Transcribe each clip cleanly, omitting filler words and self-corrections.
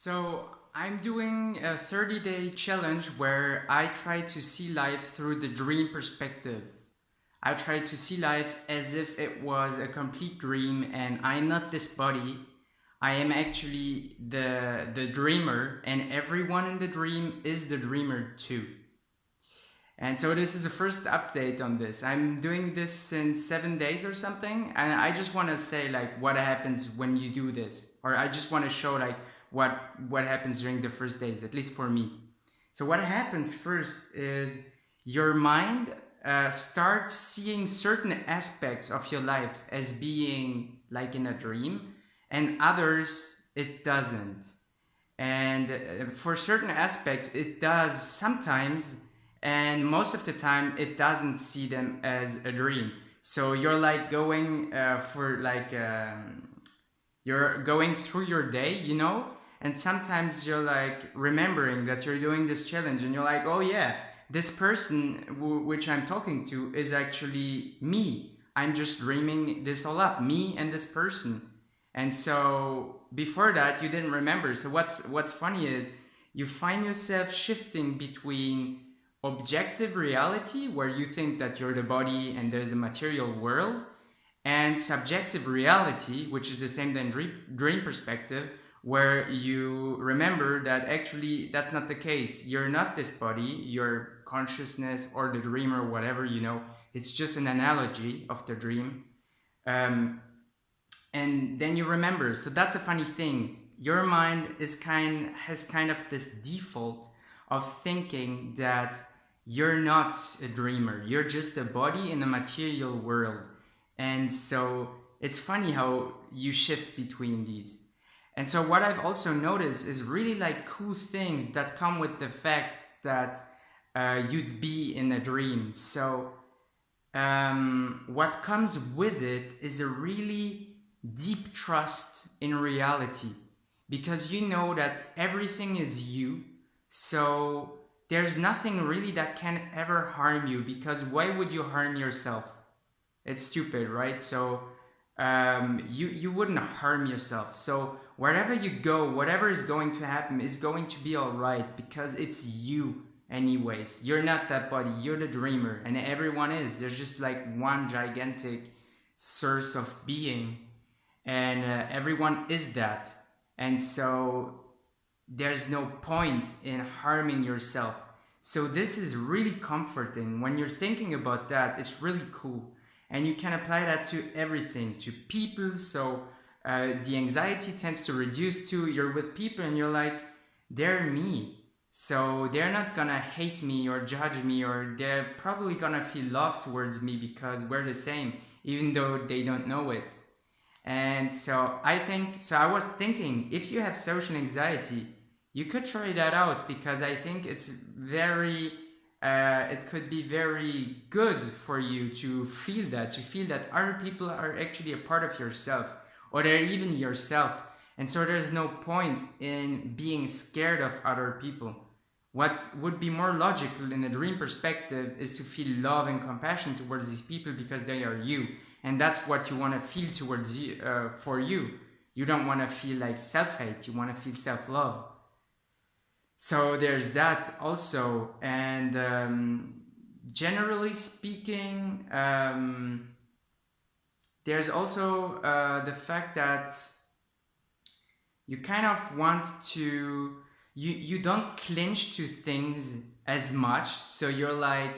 So I'm doing a 30-day challenge where I try to see life through the dream perspective. I try to see life as if it was a complete dream and I'm not this body. I am actually the dreamer and everyone in the dream is the dreamer too. And so this is the first update on this. I'm doing this in 7 days or something, and I just want to say like what happens when you do this, or I just want to show like what happens during the first days, at least for me. So what happens first is your mind starts seeing certain aspects of your life as being like in a dream, and others it doesn't. And for certain aspects it does sometimes, and most of the time it doesn't see them as a dream. So you're like going you're going through your day, and sometimes you're like remembering that you're doing this challenge and you're like, oh yeah, this person which I'm talking to is actually me. I'm just dreaming this all up, me and this person. And so before that you didn't remember. So what's funny is you find yourself shifting between objective reality, where you think that you're the body and there's a material world, and subjective reality, which is the same than dream perspective, where you remember that actually that's not the case. You're not this body, your consciousness or the dream or whatever, it's just an analogy of the dream. And then you remember. So that's a funny thing. Your mind has kind of this default of thinking that you're not a dreamer, you're just a body in a material world. And so it's funny how you shift between these. And so what I've also noticed is really like cool things that come with the fact that you'd be in a dream. So what comes with it is a really deep trust in reality, because you know that everything is you. So there's nothing really that can ever harm you, because why would you harm yourself? It's stupid, right? So you wouldn't harm yourself. So wherever you go, whatever is going to happen is going to be all right, because it's you anyways. You're not that body, you're the dreamer, and everyone is. There's just like one gigantic source of being, and everyone is that. And so there's no point in harming yourself. So this is really comforting. When you're thinking about that, it's really cool. And you can apply that to everything, to people. So the anxiety tends to reduce to you're with people and you're like, they're me. So they're not gonna hate me or judge me, or they're probably gonna feel love towards me because we're the same, even though they don't know it. And so I was thinking, if you have social anxiety, you could try that out, because I think it could be very good for you to feel that other people are actually a part of yourself, or they're even yourself. And so there's no point in being scared of other people. What would be more logical in a dream perspective is to feel love and compassion towards these people, because they are you. And that's what you want to feel towards you, for you. You don't want to feel like self-hate, you want to feel self-love. So there's that also. And generally speaking, there's also the fact that you kind of want to, you don't clinch to things as much. So you're like,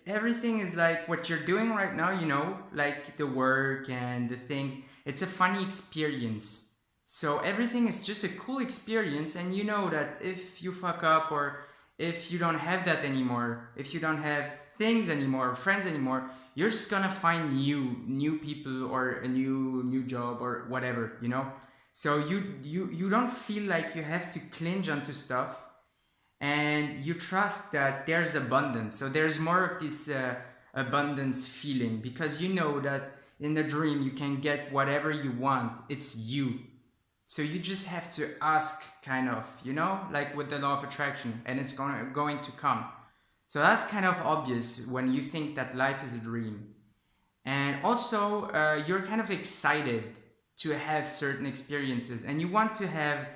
everything is like what you're doing right now, like the work and the things. It's a funny experience. So everything is just a cool experience, and you know that if you fuck up, or if you don't have that anymore, if you don't have things anymore, friends anymore, you're just gonna find new people, or a new job, or whatever. So you don't feel like you have to clinch onto stuff, and you trust that there's abundance. So there's more of this abundance feeling, because you know that in the dream you can get whatever you want. It's you. So you just have to ask, kind of, like with the law of attraction, and it's going to come. So that's kind of obvious when you think that life is a dream. And also you're kind of excited to have certain experiences, and you want to have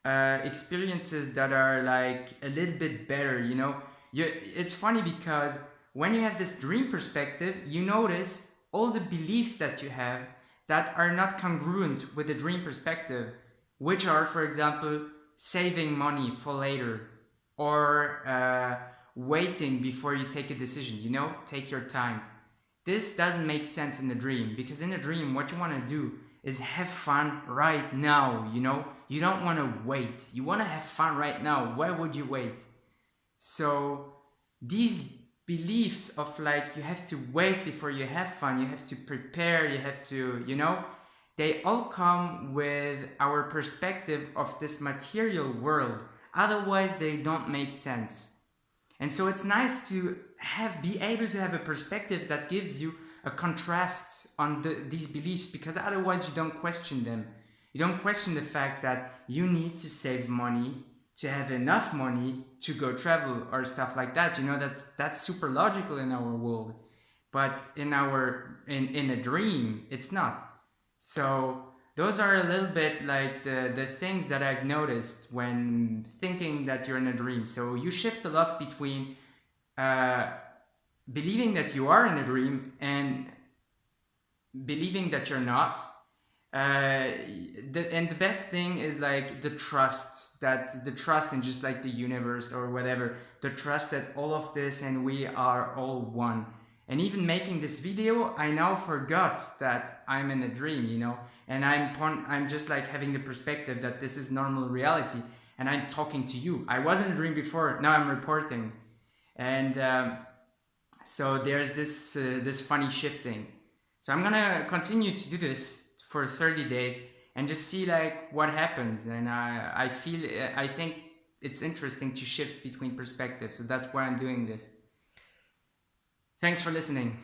experiences that are like a little bit better, you know. It's funny because when you have this dream perspective, you notice all the beliefs that you have that are not congruent with the dream perspective, which are, for example, saving money for later, or waiting before you take a decision, you know, take your time. This doesn't make sense in the dream, because in the dream, what you want to do is have fun right now, you know? You don't want to wait. You want to have fun right now. Why would you wait? So these beliefs of like you have to wait before you have fun, you have to prepare, you have to, you know, they all come with our perspective of this material world. Otherwise, they don't make sense. And so it's nice to be able to have a perspective that gives you a contrast on these beliefs, because otherwise you don't question them. You don't question the fact that you need to save money to have enough money to go travel or stuff like that. You know, that's super logical in our world, but in a dream it's not. So those are a little bit like the things that I've noticed when thinking that you're in a dream. So you shift a lot between believing that you are in a dream and believing that you're not. And the best thing is like the trust in just like the universe or whatever, the trust that all of this and we are all one. And even making this video, I now forgot that I'm in a dream, you know, and I'm just like having the perspective that this is normal reality, and I'm talking to you. I was in a dream before, now I'm reporting. And so there's this funny shifting. So I'm gonna continue to do this for 30 days and just see like what happens. And I think it's interesting to shift between perspectives. So that's why I'm doing this. Thanks for listening.